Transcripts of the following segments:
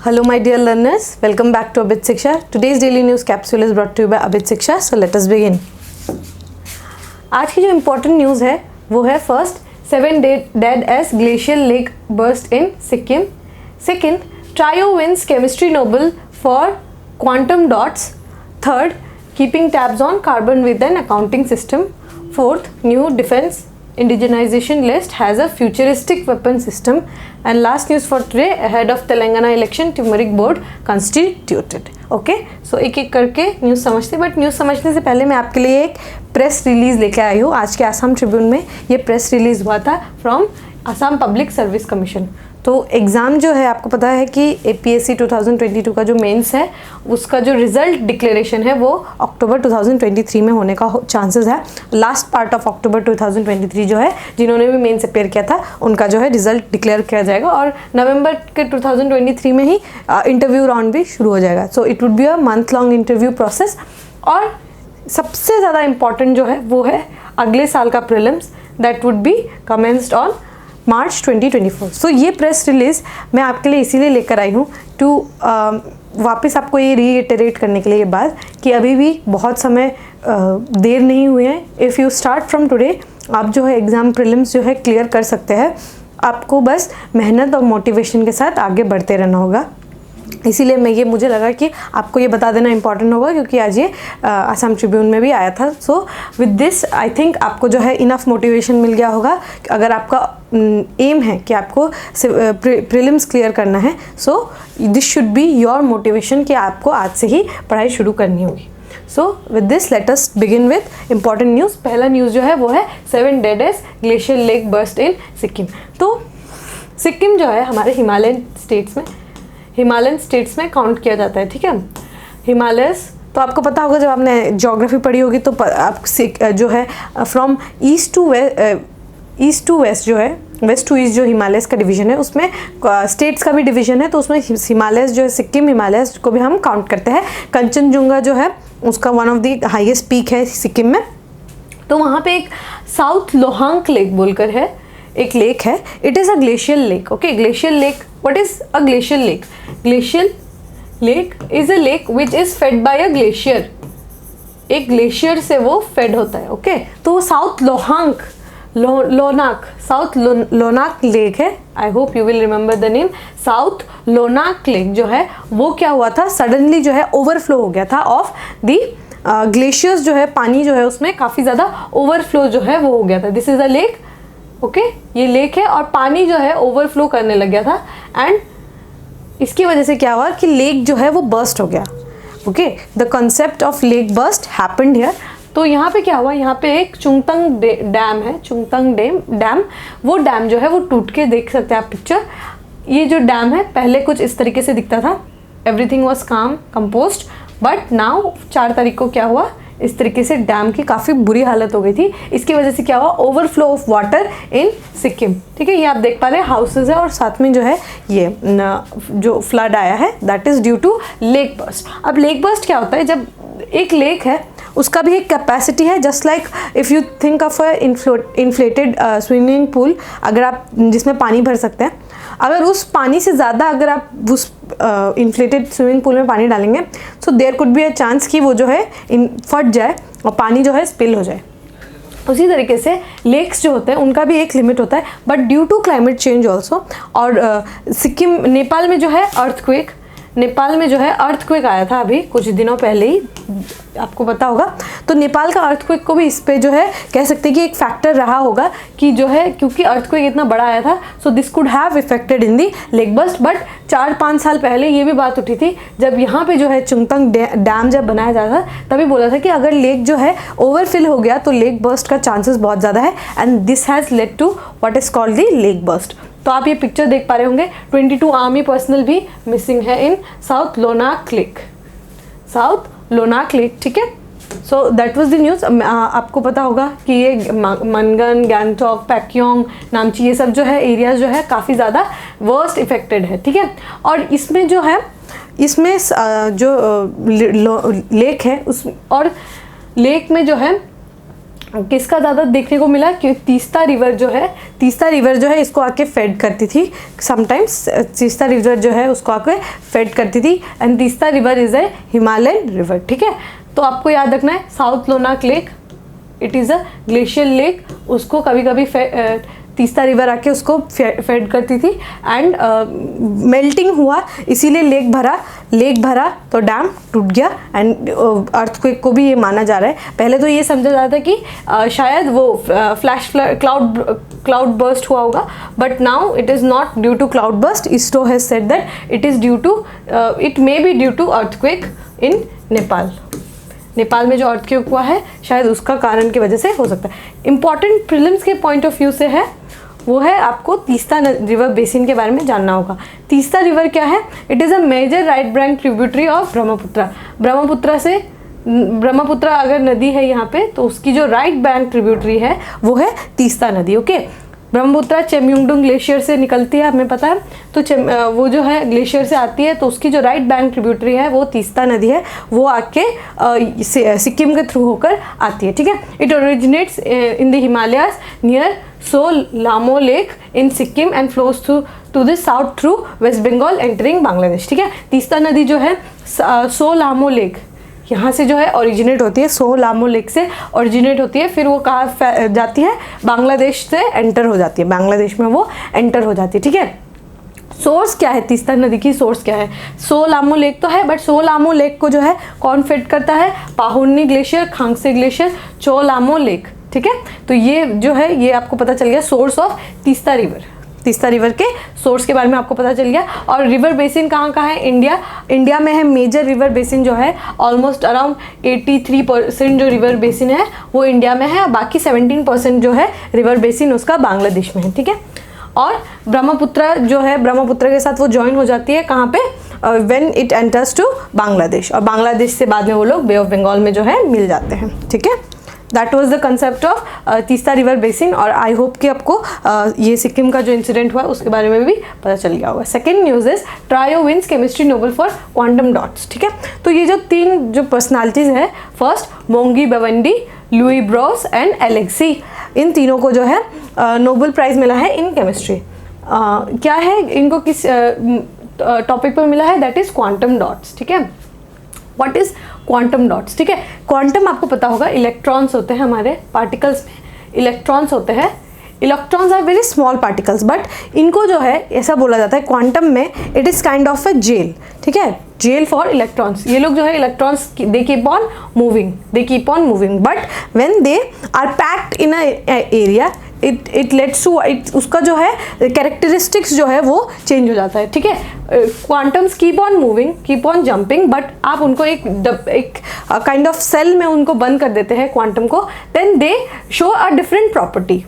Hello my dear learners, welcome back to Abid Shiksha. Today's daily news capsule is brought to you by Abid Shiksha. So let us begin. आज की जो important news है वो है first 7 dead as glacial lake burst in Sikkim. Second, Trio wins chemistry Nobel for quantum dots. Third, keeping tabs on carbon with an accounting system. Fourth, new defense indigenization list has a futuristic weapon system. And last news for today, ahead of Telangana election, turmeric board constituted. Okay so एक एक करके news समझते हैं, but news समझने से पहले मैं आपके लिए एक प्रेस रिलीज़ लेके आई हूँ. आज के आसाम ट्रिब्यून में ये प्रेस रिलीज़ हुआ था from Assam public service commission. तो एग्ज़ाम जो है आपको पता है कि APSC 2022 का जो मेंस है उसका जो रिज़ल्ट डिक्लेरेशन है वो अक्टूबर 2023 में होने का चांसेस है. लास्ट पार्ट ऑफ अक्टूबर 2023 जो है जिन्होंने भी मेंस अपेयर किया था उनका जो है रिज़ल्ट डिक्लेयर किया जाएगा और नवंबर के 2023 में ही इंटरव्यू राउंड भी शुरू हो जाएगा. सो it would be a month long interview process. और सबसे ज़्यादा इम्पॉर्टेंट जो है वो है अगले साल का prelims that would be commenced on March 2024. सो ये प्रेस रिलीज़ मैं आपके लिए इसीलिए लेकर आई हूँ टू वापस आपको ये रीइटरेट करने के लिए ये बात कि अभी भी बहुत समय देर नहीं हुए हैं. If you start from today आप जो है एग्ज़ाम प्रीलिम्स जो है क्लियर कर सकते हैं. आपको बस मेहनत और मोटिवेशन के साथ आगे बढ़ते रहना होगा. इसीलिए मुझे लगा कि आपको ये बता देना इंपॉर्टेंट होगा क्योंकि आज ये आसाम ट्रिब्यून में भी आया था. सो विद दिस आई थिंक आपको जो है इनफ मोटिवेशन मिल गया होगा. अगर आपका एम है कि आपको प्रीलिम्स क्लियर करना है so this should be your motivation कि आपको आज से ही पढ़ाई शुरू करनी होगी. So with this let us begin with important news. पहला न्यूज़ जो है वो है 7 dead as glacier lake burst in Sikkim. तो सिक्किम जो है हमारे हिमालयन स्टेट्स में काउंट किया जाता है. ठीक है, हिमालयस तो आपको पता होगा जब आपने ज्योग्राफी पढ़ी होगी तो आप जो है फ्रॉम ईस्ट टू वेस्ट जो है वेस्ट टू ईस्ट जो हिमालयस का डिवीजन है उसमें स्टेट्स का भी डिवीजन है. तो उसमें हिमालयस जो है सिक्किम हिमालयस को भी हम काउंट करते हैं. कंचनजुंगा जो है उसका one of the highest peak है सिक्किम में. तो वहाँ पे एक साउथ लोहांक लेक बोलकर है, एक लेक है. It is a glacial lake. Okay, glacial lake. What is a glacial lake? Glacial lake is a lake which is fed by a glacier. एक ग्लेशियर से वो फेड होता है. ओके, तो साउथ लोनाक लेक है. I hope you will remember the name. South Lonak lake जो है वो क्या हुआ था, सडनली जो है ओवरफ्लो हो गया था ऑफ दी ग्लेशियर्स. जो है पानी जो है उसमें काफ़ी ज़्यादा ओवरफ्लो जो है वो हो गया था. This is a lake. Okay, ये लेक है और पानी जो है ओवरफ्लो करने लग गया था एंड इसकी वजह से क्या हुआ कि लेक जो है वो बर्स्ट हो गया. Okay, the concept of lake burst happened here. तो यहाँ पे क्या हुआ, यहाँ पे एक चुंगतंग डैम है, चुंगतंग डैम. वो डैम जो है वो टूट के देख सकते हैं आप पिक्चर. ये जो डैम है पहले कुछ इस तरीके से दिखता था. एवरीथिंग वॉज काम कंपोज्ड, बट नाउ 4 तारीख को क्या हुआ, इस तरीके से डैम की काफ़ी बुरी हालत हो गई थी. इसकी वजह से क्या हुआ, overflow of water in Sikkim. ठीक है, ये आप देख पा रहे हैं हाउसेज है और साथ में जो है ये जो फ्लड आया है that is due to lake burst. अब लेक बर्स्ट क्या होता है, जब एक लेक है उसका भी एक कैपेसिटी है. Just like if you think of a inflated swimming pool, अगर आप जिसमें पानी भर सकते हैं, अगर उस पानी से ज़्यादा अगर आप उस इन्फ्लेटेड स्विमिंग पूल में पानी डालेंगे so there could be a chance कि वो जो है फट जाए और पानी जो है स्पिल हो जाए. उसी तरीके से लेक्स जो होते हैं उनका भी एक लिमिट होता है. But due to climate change also और सिक्किम नेपाल में जो है अर्थक्वेक आया था अभी कुछ दिनों पहले ही, आपको पता होगा. तो नेपाल का अर्थक्वेक को भी इस पे जो है कह सकते हैं कि एक फैक्टर रहा होगा कि जो है क्योंकि अर्थक्वेक इतना बड़ा आया था so this could have affected in the lake burst. But 4-5 साल पहले ये भी बात उठी थी जब यहाँ पे जो है चुंगतंग डैम जब बनाया जाता था तभी बोला था कि अगर लेक जो है ओवरफिल हो गया तो लेक बर्स्ट का चांसेस बहुत ज़्यादा है and this has led to what is called the lake burst. तो आप ये पिक्चर देख पा रहे होंगे. 22 आर्मी पर्सनल भी मिसिंग है इन साउथ लोनाक लेक. ठीक है, so that was the news. आपको पता होगा कि ये मनगन, गैंगटॉक, पैक्योंग, नामची ये सब जो है एरियाज जो है काफ़ी ज़्यादा वर्स्ट इफेक्टेड है. ठीक है, और इसमें जो है इसमें जो लेक है उस और लेक में जो है किसका ज़्यादा देखने को मिला कि तीस्ता रिवर जो है इसको आके फेड करती थी समटाइम्स। तीस्ता रिवर जो है उसको आके फेड करती थी and Teesta river is a Himalayan river. ठीक है, तो आपको याद रखना है south Lonak lake, it is a glacial lake, उसको कभी कभी तीस्ता रिवर आके उसको फेड करती थी एंड मेल्टिंग हुआ, इसीलिए लेक भरा तो डैम टूट गया एंड अर्थक्वेक को भी ये माना जा रहा है। पहले तो ये समझा जाता है कि शायद वो फ्लैश क्लाउड बर्स्ट हुआ होगा, but now it is not due to cloud burst. ISRO has said that it is due to it may be due to earthquake in Nepal में जो अर्थक्वेक हुआ है शायद उसका कारण की वजह से हो सकता है। इंपॉर्टेंट प्रीलिम्स के पॉइंट ऑफ व्यू से है वो है आपको तीस्ता रिवर बेसिन के बारे में जानना होगा। तीस्ता रिवर क्या है? It is a major right bank tributary of Brahmaputra अगर नदी है यहाँ पे तो उसकी जो राइट बैंक ट्रिब्यूटरी है वो है तीस्ता नदी। ओके, ब्रह्मपुत्र चेम्युंगडुंग ग्लेशियर से निकलती है, हमें पता है, तो वो जो है ग्लेशियर से आती है, तो उसकी जो राइट बैंक ट्रिब्यूटरी है वो तीस्ता नदी है, वो आके सिक्किम के थ्रू होकर आती है। ठीक है, it originates in the Himalayas near Tso Lhamo lake in Sikkim and flows to the south through west Bengal entering Bangladesh. ठीक है, तीस्ता नदी जो है सो लामो लेक यहाँ से जो है ओरिजिनेट होती है, सो लामो लेक से ओरिजिनेट होती है, फिर वो कहाँ जाती है? बांग्लादेश से एंटर हो जाती है, बांग्लादेश में वो एंटर हो जाती है। ठीक है, सोर्स क्या है तीस्ता नदी की? सोर्स क्या है? सो लामो लेक तो है, बट सो लामो लेक को जो है कौन फेड करता है? पाहुन्नी ग्लेशियर, खांगसे ग्लेशियर, चो लामो लेक। ठीक है, तो ये जो है ये आपको पता चल गया सोर्स ऑफ तीस्ता रिवर के सोर्स के बारे में आपको पता चल गया। और रिवर बेसिन कहाँ है? इंडिया में है। मेजर रिवर बेसिन जो है ऑलमोस्ट अराउंड 83% जो रिवर बेसिन है वो इंडिया में है, बाकी 17% जो है रिवर बेसिन उसका बांग्लादेश में है। ठीक है, और ब्रह्मपुत्र जो है ब्रह्मपुत्र के साथ वो ज्वाइन हो जाती है कहाँ पे? When it enters to Bangladesh, और बांग्लादेश से बाद में वो लोग बे ऑफ बंगाल में जो है मिल जाते हैं। ठीक है, that was the concept of Teesta river basin. और आई होप कि आपको ये सिक्किम का जो इंसिडेंट हुआ उसके बारे में भी पता चल गया होगा। Second news is trio wins chemistry Nobel for quantum dots. ठीक है, तो ये जो 3 जो पर्सनालिटीज़ है, first Moungi Bawendi, Louis Brus and Alexei, इन तीनों को जो है नोबेल प्राइज़ मिला है इन केमिस्ट्री। क्या है इनको किस टॉपिक पर मिला है? That is quantum dots. ठीक है, व्हाट इज़ क्वांटम डॉट्स? ठीक है, क्वांटम आपको पता होगा इलेक्ट्रॉन्स होते हैं हमारे पार्टिकल्स में, इलेक्ट्रॉन्स होते हैं। Electrons are very small particles, but इनको जो है ऐसा बोला जाता है क्वांटम में it is kind of a jail. ठीक है, जेल फॉर इलेक्ट्रॉन्स। ये लोग जो है electrons they keep on moving but when they are packed in a area it lets to उसका जो है कैरेक्टरिस्टिक्स जो है वो चेंज हो जाता है। ठीक है, quantums keep on moving, keep on jumping, but आप उनको एक काइंड ऑफ सेल में उनको बंद कर देते हैं क्वांटम को, then they show a different property.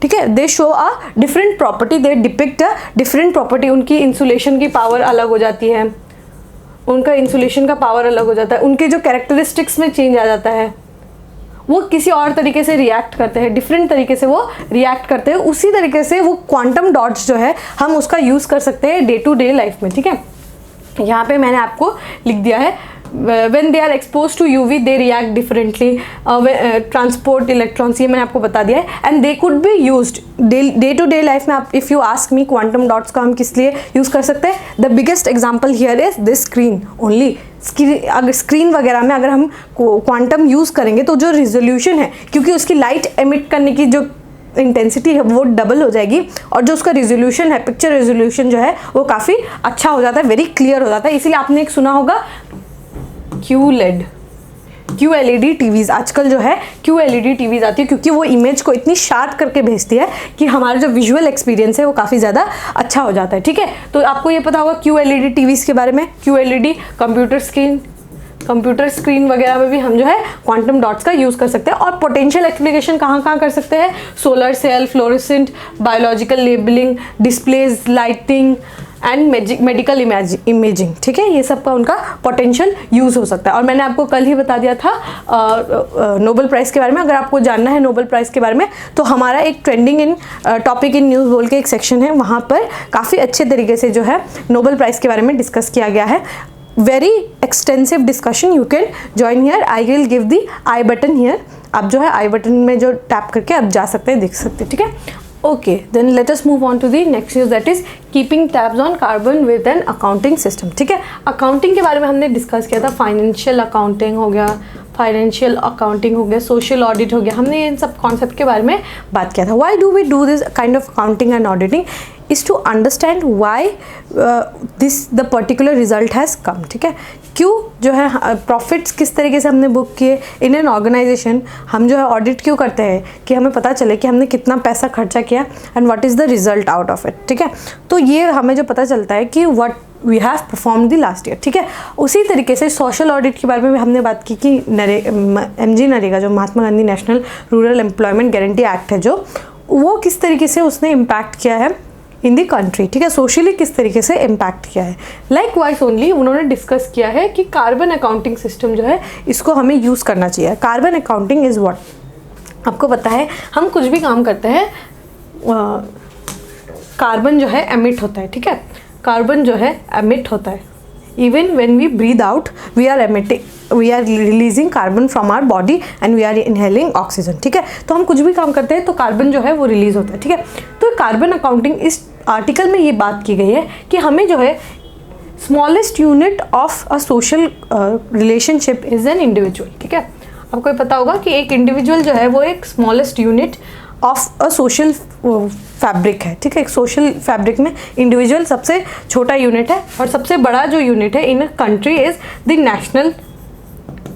ठीक है, they show a different property, they depict a different property. उनकी इंसुलेशन की पावर अलग हो जाती है, उनका इंसुलेशन का पावर अलग हो जाता है, उनके जो कैरेक्टरिस्टिक्स में चेंज आ जाता है, वो किसी और तरीके से रिएक्ट करते हैं, डिफरेंट तरीके से वो रिएक्ट करते हैं। उसी तरीके से वो क्वांटम डॉट्स जो है हम उसका यूज़ कर सकते हैं डे टू डे लाइफ में। ठीक है, यहाँ पे मैंने आपको लिख दिया है when they are exposed to UV they react differently, transport electrons, ये मैंने आपको बता दिया है, and they could be used day to day life में। आप if you ask me quantum dots का हम किस लिए यूज़ कर सकते हैं? The biggest example here is this screen only। अगर स्क्रीन वगैरह में अगर हम क्वांटम यूज़ करेंगे तो जो रिजोल्यूशन है, क्योंकि उसकी लाइट एमिट करने की जो इंटेंसिटी है वो डबल हो जाएगी, और जो उसका रिजोल्यूशन है, पिक्चर रिजोल्यूशन जो है वो काफ़ी अच्छा हो जाता है, वेरी क्लियर हो जाता है। इसीलिए आपने एक सुना होगा QLED टीवीज़। आजकल जो है QLED टीवीज़ आती है क्योंकि वो इमेज को इतनी शार्प करके भेजती है कि हमारा जो विजुअल एक्सपीरियंस है वो काफ़ी ज़्यादा अच्छा हो जाता है। ठीक है, तो आपको ये पता होगा QLED टीवीज़ के बारे में। QLED कंप्यूटर स्क्रीन वगैरह में भी हम जो है क्वांटम डॉट्स का यूज़ कर सकते हैं। और पोटेंशियल एप्लीकेशन कहाँ कर सकते हैं? Solar cell, fluorescent, biological labelling, displays, lighting and medical imaging. ठीक है, ये सब का उनका पोटेंशियल यूज़ हो सकता है। और मैंने आपको कल ही बता दिया था नोबेल प्राइज़ के बारे में। अगर आपको जानना है नोबेल प्राइज़ के बारे में तो हमारा एक trending in topic in news बोल के एक सेक्शन है, वहाँ पर काफ़ी अच्छे तरीके से जो है नोबेल प्राइज़ के बारे में डिस्कस किया गया है। very extensive discussion, you can join here, I will give the I button here आप जो है आई बटन में जो टैप करके आप जा सकते हैं, देख सकते हैं, ठीक है। Okay, then let us move on to the next news, that is keeping tabs on carbon with an accounting system, ठीक है। अकाउंटिंग के बारे में हमने डिस्कस किया था, फाइनेंशियल अकाउंटिंग हो गया, फाइनेंशियल अकाउंटिंग हो गया, सोशल ऑडिट हो गया, हमने इन सब कॉन्सेप्ट के बारे में बात किया था। Why do we do this kind of accounting and auditing is to understand why this the particular result has come, ठीक है। क्यों जो है प्रॉफिट्स किस तरीके से हमने बुक किए इन एन ऑर्गेनाइजेशन, हम जो है ऑडिट क्यों करते हैं कि हमें पता चले कि हमने कितना पैसा खर्चा किया and what is the result out of it, ठीक है। तो ये हमें जो पता चलता है कि what we have perform the last year, ठीक है। उसी तरीके से सोशल ऑडिट के बारे में भी हमने बात की कि MG नरेगा, जो Mahatma Gandhi national rural employment guarantee act है, जो वो किस तरीके से उसने इम्पैक्ट किया है इन दी कंट्री, ठीक है, सोशली किस तरीके से इम्पैक्ट किया है। लाइक वाइज ओनली उन्होंने डिस्कस किया है कि कार्बन अकाउंटिंग सिस्टम जो है इसको हमें यूज़ करना चाहिए। कार्बन अकाउंटिंग इज़ व्हाट, आपको पता है हम कुछ भी काम करते हैं कार्बन जो है एमिट होता है, ठीक है, कार्बन जो है एमिट होता है। Even when we breathe out we are releasing carbon from our body and we are inhaling oxygen, ठीक है। तो हम कुछ भी काम करते हैं तो कार्बन जो है वो रिलीज होता है, ठीक है। तो कार्बन अकाउंटिंग इस आर्टिकल में ये बात की गई है कि हमें जो है smallest unit of a social relationship is an individual, ठीक है। आपको ये पता होगा कि एक इंडिविजुअल जो है वो एक smallest unit of a social fabric है, ठीक है। एक सोशल फैब्रिक में इंडिविजुअल सबसे छोटा यूनिट है और सबसे बड़ा जो यूनिट है in a country is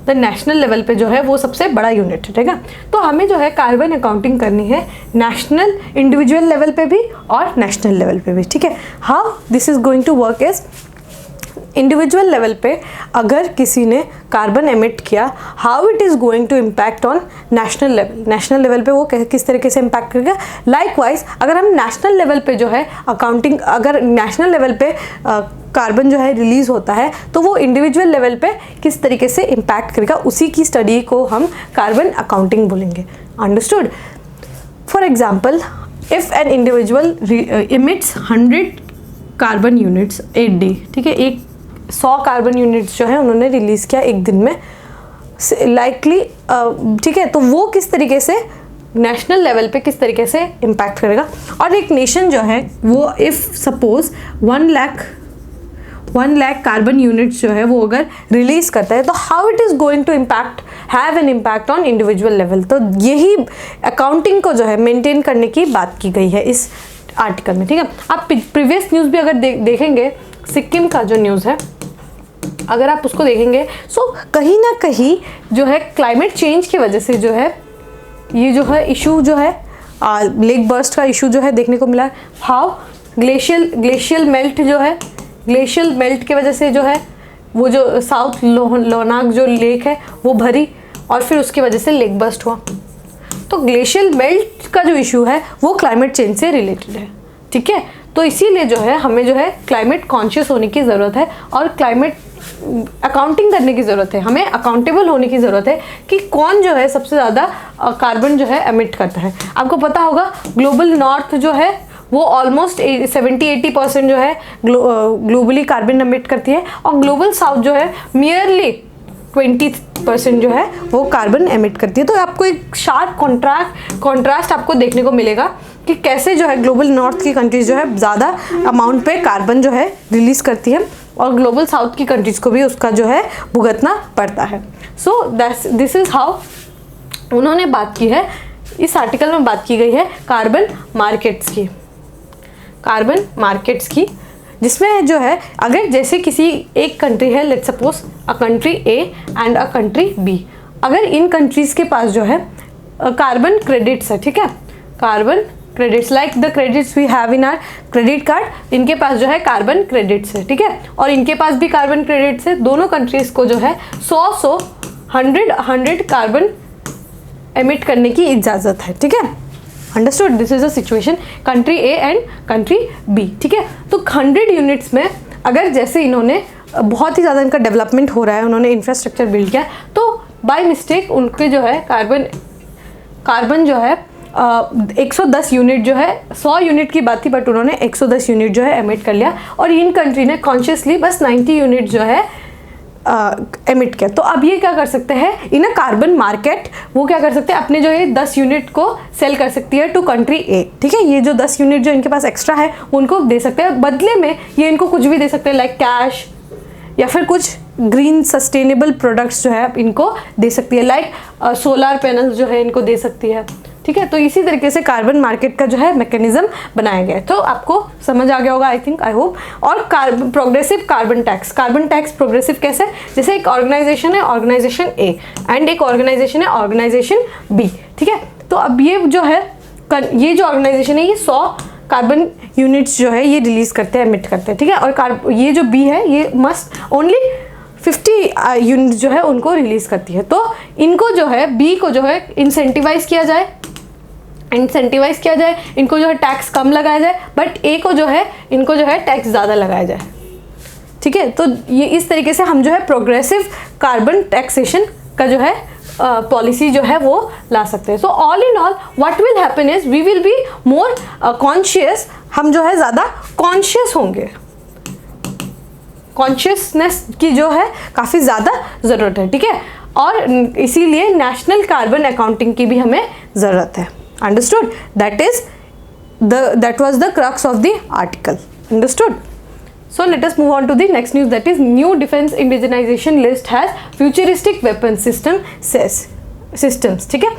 the national level पे जो है वो सबसे बड़ा यूनिट है, ठीक है। तो हमें जो है कार्बन अकाउंटिंग करनी है नेशनल, इंडिविजुअल लेवल पे भी और नेशनल लेवल पे भी, ठीक है। How this is going to work is individual level पे अगर किसी ने कार्बन एमिट किया, how it is going to impact on national level, national level पे वो किस तरीके से इम्पैक्ट करेगा। लाइकवाइज अगर हम नेशनल लेवल पे जो है अकाउंटिंग, अगर नेशनल लेवल पे कार्बन जो है रिलीज होता है तो वो इंडिविजुअल लेवल पे किस तरीके से इम्पैक्ट करेगा, उसी की स्टडी को हम कार्बन अकाउंटिंग बोलेंगे। Understood. For example, if an individual emits 100 carbon units a day, ठीक है, 100 कार्बन यूनिट्स जो है उन्होंने रिलीज़ किया एक दिन में लाइकली, ठीक है। तो वो किस तरीके से नेशनल लेवल पे किस तरीके से इम्पैक्ट करेगा। और एक नेशन जो है वो if suppose 1 lakh carbon units जो है वो अगर रिलीज करता है तो how it is going to impact have an impact on individual level. तो यही अकाउंटिंग को जो है मेंटेन करने की बात की गई है इस आर्टिकल में, ठीक है। आप प्रीवियस न्यूज़ भी अगर देखेंगे, सिक्किम का जो न्यूज़ है अगर आप उसको देखेंगे, सो कहीं ना कहीं जो है क्लाइमेट चेंज की वजह से जो है ये जो है इशू जो है लेक बर्स्ट का इशू जो है देखने को मिला। हाउ ग्लेशियल मेल्ट जो है, ग्लेशियल मेल्ट की वजह से जो है वो जो साउथ लोनाक जो लेक है वो भरी और फिर उसकी वजह से लेक बर्स्ट हुआ। तो ग्लेशियल मेल्ट का जो इशू है वो क्लाइमेट चेंज से रिलेटेड है, ठीक है। तो इसीलिए जो है हमें जो है क्लाइमेट कॉन्शियस होने की ज़रूरत है और क्लाइमेट अकाउंटिंग करने की ज़रूरत है। हमें अकाउंटेबल होने की ज़रूरत है कि कौन जो है सबसे ज़्यादा कार्बन जो है एमिट करता है। आपको पता होगा ग्लोबल नॉर्थ जो है वो ऑलमोस्ट 70-80% जो है ग्लोबली कार्बन एमिट करती है और ग्लोबल साउथ जो है मियरली 20% जो है वो कार्बन एमिट करती है। तो आपको एक शार्प कॉन्ट्रास्ट आपको देखने को मिलेगा कि कैसे जो है ग्लोबल नॉर्थ की कंट्रीज जो है ज़्यादा अमाउंट पे कार्बन जो है रिलीज करती है और ग्लोबल साउथ की कंट्रीज को भी उसका जो है भुगतना पड़ता है। सो दिस इज़ हाउ उन्होंने बात की है, इस आर्टिकल में बात की गई है कार्बन मार्केट्स की, जिसमें जो है अगर जैसे किसी एक कंट्री है, let's suppose a country A and a country B, अगर इन कंट्रीज के पास जो है कार्बन क्रेडिट्स है, ठीक है, carbon credits like the credits we have in our credit card, इनके पास जो है कार्बन क्रेडिट्स है, ठीक है, और इनके पास भी कार्बन क्रेडिट्स है। दोनों कंट्रीज को जो है 100 कार्बन एमिट करने की इजाज़त है, ठीक है। Understood. This is a situation country A and country B, ठीक है। तो 100 यूनिट्स में अगर जैसे इन्होंने बहुत ही ज़्यादा इनका डेवलपमेंट हो रहा है, उन्होंने इंफ्रास्ट्रक्चर बिल्ड किया, तो बाय मिस्टेक उनके जो है कार्बन जो है 110 यूनिट जो है, 100 यूनिट की बात थी बट उन्होंने 110 यूनिट जो है एमिट कर लिया और इन कंट्री ने कॉन्शियसली बस 90 यूनिट जो है एमिट किया। तो अब ये क्या कर सकते हैं इन अ कार्बन मार्केट, वो क्या कर सकते हैं अपने जो ये 10 यूनिट को सेल कर सकती है टू कंट्री ए, ठीक है। ये जो 10 यूनिट जो इनके पास एक्स्ट्रा है उनको दे सकते हैं, बदले में ये इनको कुछ भी दे सकते हैं, लाइक कैश या फिर कुछ ग्रीन सस्टेनेबल प्रोडक्ट्स जो है इनको दे सकती है, लाइक सोलर पैनल जो है इनको दे सकती है, ठीक है। तो इसी तरीके से कार्बन मार्केट का जो है मैकेनिज्म बनाया गया है। तो आपको समझ आ गया होगा आई थिंक, आई होप। और प्रोग्रेसिव कार्बन टैक्स प्रोग्रेसिव कैसे, जैसे एक ऑर्गेनाइजेशन है ऑर्गेनाइजेशन ए एंड एक ऑर्गेनाइजेशन है ऑर्गेनाइजेशन बी, ठीक है। तो अब ये जो है ये जो ऑर्गेनाइजेशन है ये 100 कार्बन यूनिट्स जो है ये रिलीज करते हैं, एमिट करते हैं, ठीक है। और ये जो बी है ये मस्ट ओनली 50 यूनिट जो है उनको रिलीज करती है। तो इनको जो है बी को जो है इंसेंटिवाइज किया जाए, इनको जो है टैक्स कम लगाया जाए, बट ए को जो है इनको जो है टैक्स ज़्यादा लगाया जाए, ठीक है। तो ये इस तरीके से हम जो है प्रोग्रेसिव कार्बन टैक्सेशन का जो है पॉलिसी जो है वो ला सकते हैं। So all in all what will happen is we will be more conscious, हम जो है ज़्यादा कॉन्शियस होंगे, कॉन्शियसनेस की जो है काफ़ी ज़्यादा ज़रूरत है, ठीक है। और इसीलिए नेशनल कार्बन अकाउंटिंग की भी हमें ज़रूरत है। Understood, that was the crux of the article. Understood? So let us move on to the next news, that is new defense indigenization list has futuristic weapon systems, ठीक है।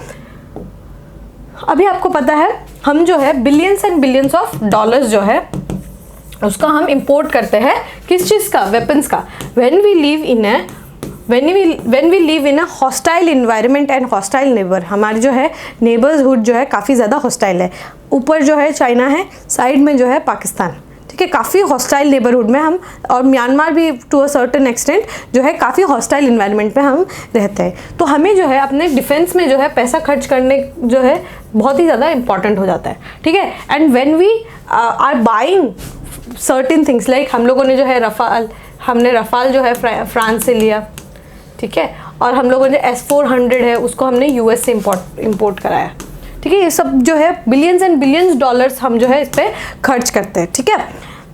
अभी आपको पता है हम जो है billions and billions of dollars जो है उसका हम इंपोर्ट करते हैं, किस चीज़ का, वेपन्स का। when we live in a hostile environment and hostile neighbor, हमारी जो है नेबर्सहुड जो है काफ़ी ज़्यादा हॉस्टाइल है। ऊपर जो है चाइना है, साइड में जो है पाकिस्तान, ठीक है। काफ़ी हॉस्टाइल नेबरहुड में हम, और म्यांमार भी टू अ सर्टेन एक्सटेंट जो है काफ़ी हॉस्टाइल इन्वायरमेंट में हम रहते हैं। तो हमें जो है अपने डिफेंस में जो है पैसा खर्च करने जो है बहुत ही ज़्यादा इंपॉर्टेंट हो जाता है, ठीक है। And when we are buying certain things, like हम लोगों ने जो है हमने रफाल जो है फ्रांस से लिया, ठीक है। और हम लोगों ने S-400 है उसको हमने US से इंपोर्ट कराया, ठीक है। ये सब जो है बिलियंस एंड बिलियंस डॉलर्स हम जो है इस पर खर्च करते हैं, ठीक है।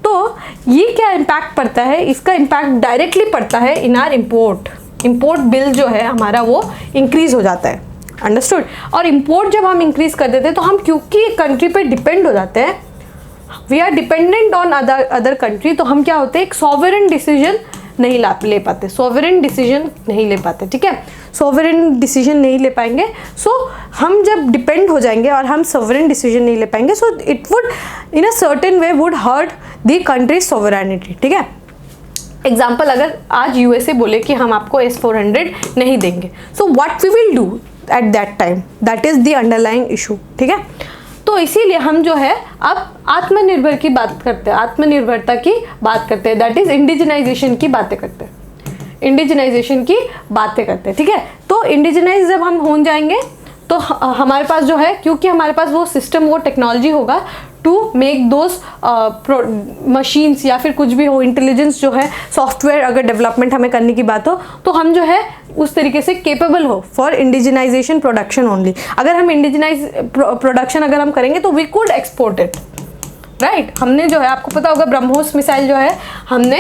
तो ये क्या इम्पैक्ट पड़ता है, इसका इम्पैक्ट डायरेक्टली पड़ता है इन आर इम्पोर्ट बिल जो है हमारा वो इंक्रीज हो जाता है। अंडरस्टूड। और इम्पोर्ट जब हम इंक्रीज कर देते हैं तो हम क्योंकि कंट्री पे डिपेंड हो जाते हैं, we are dependent on other country, तो हम क्या होते हैं एक सॉवरेन डिसीजन नहीं ले पाते, ठीक है। सॉवरेन डिसीजन नहीं ले पाएंगे, सो हम जब डिपेंड हो जाएंगे और हम सॉवरेन डिसीजन नहीं ले पाएंगे, so it would in a certain way would hurt the country sovereignty, ठीक है। एग्जाम्पल, अगर आज USA बोले कि हम आपको S-400 नहीं देंगे, so what we will do at that time, that is the underlying issue, ठीक है। तो इसीलिए हम जो है अब आत्मनिर्भरता की बात करते हैं, दैट इज इंडिजिनाइजेशन की बातें करते हैं, ठीक है। तो इंडिजिनाइज जब हम हो जाएंगे तो हमारे पास जो है, क्योंकि हमारे पास वो सिस्टम, वो टेक्नोलॉजी होगा टू मेक दोज मशीन्स या फिर कुछ भी हो, इंटेलिजेंस जो है, सॉफ्टवेयर अगर डेवलपमेंट हमें करने की बात हो तो हम जो है उस तरीके से केपेबल हो फॉर इंडिजिनाइजेशन प्रोडक्शन ओनली। अगर हम इंडिजिनाइज प्रोडक्शन अगर हम करेंगे तो we could export it, right. हमने जो है, आपको पता होगा ब्रह्मोस मिसाइल जो है हमने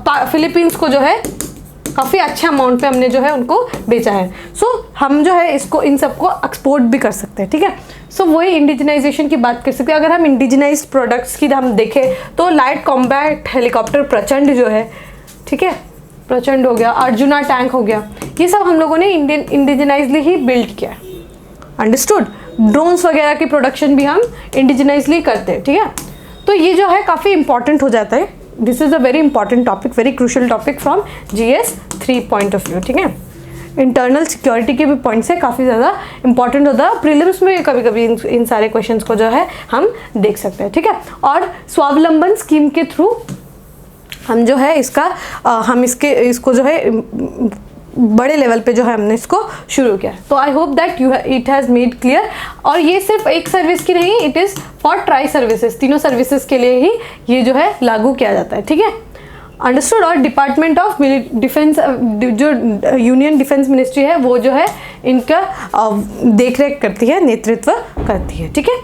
फिलीपींस को जो है काफ़ी अच्छे अमाउंट पे हमने जो है उनको बेचा है। सो हम जो है इसको, इन सबको एक्सपोर्ट भी कर सकते हैं, ठीक है। सो वही इंडिजिनाइजेशन की बात कर सकते हैं। अगर हम इंडिजिनाइज प्रोडक्ट्स की हम देखें तो लाइट कॉम्बैट हेलीकॉप्टर प्रचंड जो है, ठीक है, प्रचंड हो गया, अर्जुना टैंक हो गया, ये सब हम लोगों ने इंडिजिनाइजली ही बिल्ड किया, अंडरस्टूड। ड्रोन्स वगैरह की प्रोडक्शन भी हम इंडिजिनाइजली करते हैं, ठीक है। तो ये जो है काफ़ी इंपॉर्टेंट हो जाता है। This is a very important topic, very crucial topic from GS 3 point of view, ठीक है। इंटरनल सिक्योरिटी के भी पॉइंट से काफ़ी ज़्यादा इंपॉर्टेंट होता है। प्रीलिम्स में कभी कभी इन सारे क्वेश्चंस को जो है हम देख सकते हैं, ठीक है। और स्वावलंबन स्कीम के थ्रू हम जो है इसको जो है बड़े लेवल पे जो है हमने इसको शुरू किया। तो आई hope that it has made clear. और ये सिर्फ एक सर्विस की नहीं, it is for tri services, तीनों सर्विसेज के लिए ही ये जो है लागू किया जाता है, ठीक है, अंडरस्टूड। और डिपार्टमेंट ऑफ डिफेंस, जो यूनियन डिफेंस मिनिस्ट्री है, वो जो है इनका देखरेख करती है, नेतृत्व करती है, ठीक है।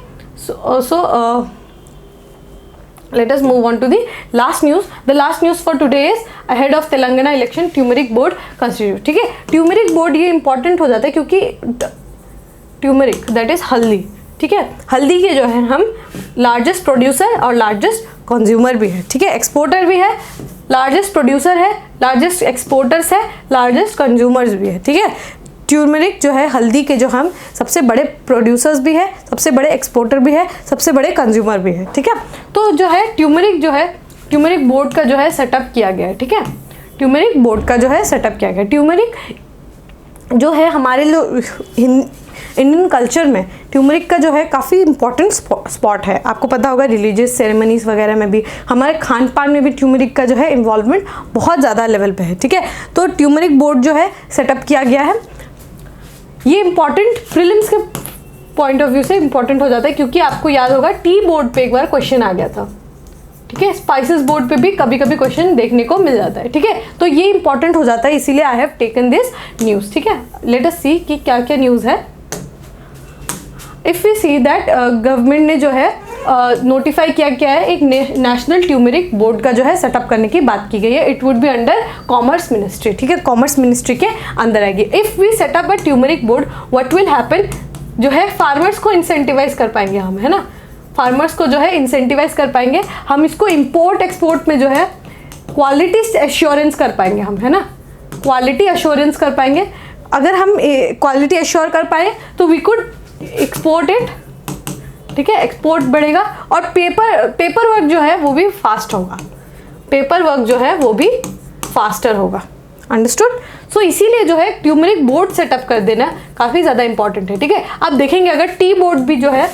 Let us move on to the last news. The last news for today is ahead of Telangana election, turmeric board constitute. ठीक है, turmeric board ये important हो जाता है क्योंकि turmeric that is हल्दी, ठीक है, हल्दी के जो है हम लार्जेस्ट प्रोड्यूसर और लार्जेस्ट कंज्यूमर भी है, ठीक है, एक्सपोर्टर भी है, लार्जेस्ट प्रोड्यूसर है, लार्जेस्ट एक्सपोर्टर्स है, लार्जेस्ट कंज्यूमर्स भी है, ठीक है। ट्यूर्मरिक जो है हल्दी के जो हम सबसे बड़े प्रोड्यूसर्स भी है, सबसे बड़े एक्सपोर्टर भी है, सबसे बड़े कंज्यूमर भी है, ठीक है। तो जो है ट्यूमरिक बोर्ड का जो है सेटअप किया गया है, ठीक है, ट्यूमरिक बोर्ड का जो है सेटअप किया गया है। ट्यूमरिक जो है हमारे इंडियन कल्चर में ट्यूमरिक का जो है काफ़ी इंपॉर्टेंट स्पॉट है। आपको पता होगा रिलीजियस सेरेमनीज वगैरह में भी, हमारे खान पान में भी ट्यूमरिक का जो है इन्वॉल्वमेंट बहुत ज़्यादा लेवल पे है, ठीक है। तो ट्यूमरिक बोर्ड जो है सेटअप किया गया है। ये इंपॉर्टेंट प्रीलिम्स के पॉइंट ऑफ व्यू से इंपॉर्टेंट हो जाता है क्योंकि आपको याद होगा टी बोर्ड पे एक बार क्वेश्चन आ गया था, ठीक है, स्पाइसेस बोर्ड पे भी कभी कभी क्वेश्चन देखने को मिल जाता है, ठीक है। तो ये इंपॉर्टेंट हो जाता है, इसीलिए I have taken this news, ठीक है। लेट अस सी कि क्या क्या न्यूज़ है। If we see that government ने जो है नोटिफाई किया गया है, एक नेशनल ट्यूमरिक बोर्ड का जो है सेटअप करने की बात की गई है। It would be under commerce ministry, ठीक है, कॉमर्स मिनिस्ट्री के अंदर आएगी। If we set up a turmeric board what will happen, जो है फार्मर्स को इंसेंटिवाइज कर पाएंगे हम, है ना, फार्मर्स को जो है इंसेंटिवाइज कर पाएंगे हम, इसको इम्पोर्ट एक्सपोर्ट में जो है क्वालिटी एश्योरेंस कर पाएंगे हम, है ना, क्वालिटी एश्योरेंस कर पाएंगे। अगर हम क्वालिटी एश्योर कर पाए तो वी कुड एक्सपोर्ट इट, ठीक है, एक्सपोर्ट बढ़ेगा और पेपर वर्क जो है वो भी फास्ट होगा, पेपर वर्क जो है वो भी फास्टर होगा, अंडरस्टूड। सो इसीलिए जो है ट्यूमरिक बोर्ड सेटअप कर देना काफ़ी ज़्यादा इंपॉर्टेंट है, ठीक है। आप देखेंगे अगर टी बोर्ड भी जो है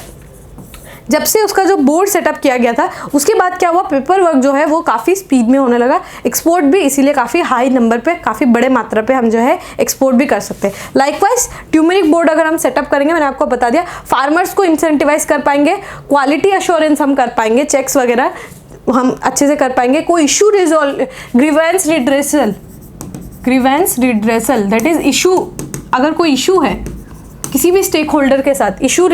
जब से उसका जो बोर्ड सेटअप किया गया था उसके बाद क्या हुआ, पेपर वर्क जो है वो काफ़ी स्पीड में होने लगा, एक्सपोर्ट भी इसीलिए काफ़ी हाई नंबर पे, काफ़ी बड़े मात्रा पे हम जो है एक्सपोर्ट भी कर सकते हैं। लाइकवाइज ट्यूमरिक बोर्ड अगर हम सेटअप करेंगे, मैंने आपको बता दिया, फार्मर्स को इंसेंटिवाइज कर पाएंगे, क्वालिटी एश्योरेंस हम कर पाएंगे, चेक्स वगैरह हम अच्छे से कर पाएंगे, कोई issue resolve, grievance redressal that is issue, अगर कोई इशू है किसी भी स्टेक होल्डर के साथ, इशू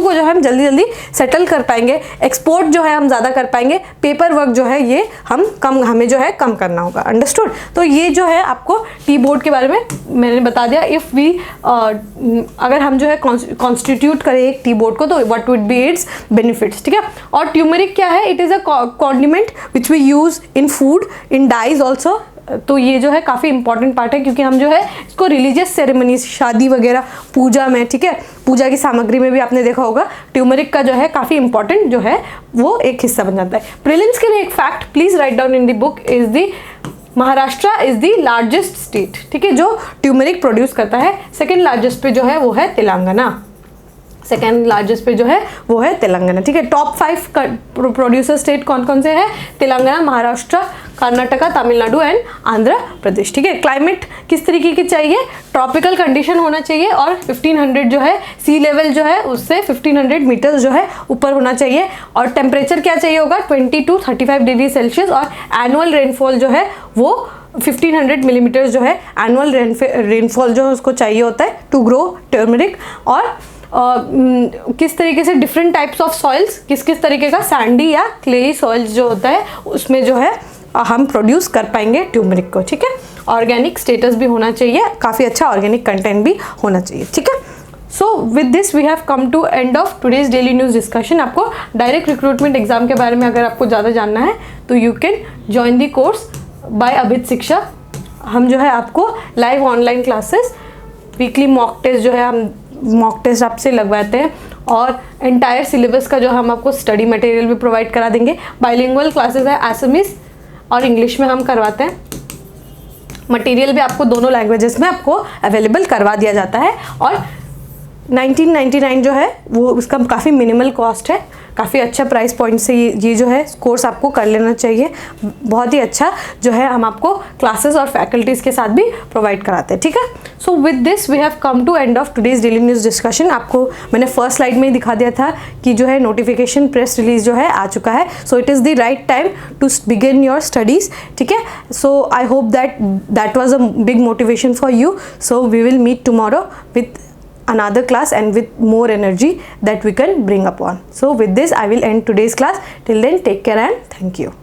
को जो है हम जल्दी सेटल कर पाएंगे, एक्सपोर्ट जो है हम ज़्यादा कर पाएंगे, पेपर वर्क जो है ये हमें जो है कम करना होगा, अंडरस्टूड। तो ये जो है आपको टी बोर्ड के बारे में मैंने बता दिया। इफ़ वी अगर हम जो है कॉन्स्टिट्यूट करें एक टी बोर्ड को तो what would be its benefits, ठीक है। और ट्यूमरिक क्या है, it is a condiment which we use in food, in dyes also. तो ये जो है काफ़ी इंपॉर्टेंट पार्ट है क्योंकि हम जो है इसको रिलीजियस सेरेमनीज, शादी वगैरह, पूजा में, ठीक है, पूजा की सामग्री में भी आपने देखा होगा ट्यूमरिक का जो है काफ़ी इंपॉर्टेंट जो है वो एक हिस्सा बन जाता है। प्रीलिम्स के लिए एक fact please write down in the book is the Maharashtra is the largest state, ठीक है, जो ट्यूमरिक प्रोड्यूस करता है। सेकेंड लार्जेस्ट पे जो है वो है तेलंगाना, सेकेंड लार्जेस्ट पे जो है वो है तेलंगाना, ठीक है। टॉप 5 प्रोड्यूसर स्टेट कौन कौन से हैं, तेलंगाना, महाराष्ट्र, कर्नाटका, तमिलनाडु एंड आंध्र प्रदेश, ठीक है। क्लाइमेट किस तरीके की चाहिए, ट्रॉपिकल कंडीशन होना चाहिए और 1500 जो है सी लेवल जो है उससे 1500 मीटर जो है ऊपर होना चाहिए। और टेम्परेचर क्या चाहिए होगा 20 to 35 डिग्री सेल्सियस और एनुअल रेनफॉल जो है वो 1500 मिलीमीटर जो है एनुअल रेनफॉल जो है उसको चाहिए होता है टू ग्रो टर्मरिक। और किस तरीके से डिफरेंट टाइप्स ऑफ सॉइल्स, किस किस तरीके का सैंडी या क्लेई सॉइल्स जो होता है उसमें जो है हम प्रोड्यूस कर पाएंगे ट्यूमरिक को, ठीक है। ऑर्गेनिक स्टेटस भी होना चाहिए, काफ़ी अच्छा ऑर्गेनिक कंटेंट भी होना चाहिए, ठीक है। So with this we have come to end of today's daily news discussion. आपको डायरेक्ट रिक्रूटमेंट एग्जाम के बारे में अगर आपको ज़्यादा जानना है तो you can join the course by Abhit Shiksha. हम जो है आपको live online classes, weekly mock test जो है हम मॉक टेस्ट आपसे लगवाते हैं और एंटायर सिलेबस का जो हम आपको स्टडी मटेरियल भी प्रोवाइड करा देंगे। बाइलिंगुअल क्लासेस है, असमीज और इंग्लिश में हम करवाते हैं। मटेरियल भी आपको दोनों लैंग्वेजेस में आपको अवेलेबल करवा दिया जाता है और 1999 जो है वो उसका काफ़ी मिनिमल कॉस्ट है, काफ़ी अच्छा प्राइस पॉइंट से ये जो है कोर्स आपको कर लेना चाहिए। बहुत ही अच्छा जो है हम आपको क्लासेस और फैकल्टीज़ के साथ भी प्रोवाइड कराते हैं, ठीक है। So with this we have come to end of today's daily news discussion. आपको मैंने फर्स्ट स्लाइड में ही दिखा दिया था कि जो है नोटिफिकेशन प्रेस रिलीज जो है आ चुका है। So it is the right time to begin your studies, ठीक है। So I hope that was a big motivation for you. So we will meet tomorrow with another class and with more energy that we can bring upon. So with this I will end today's class. Till then, take care and thank you.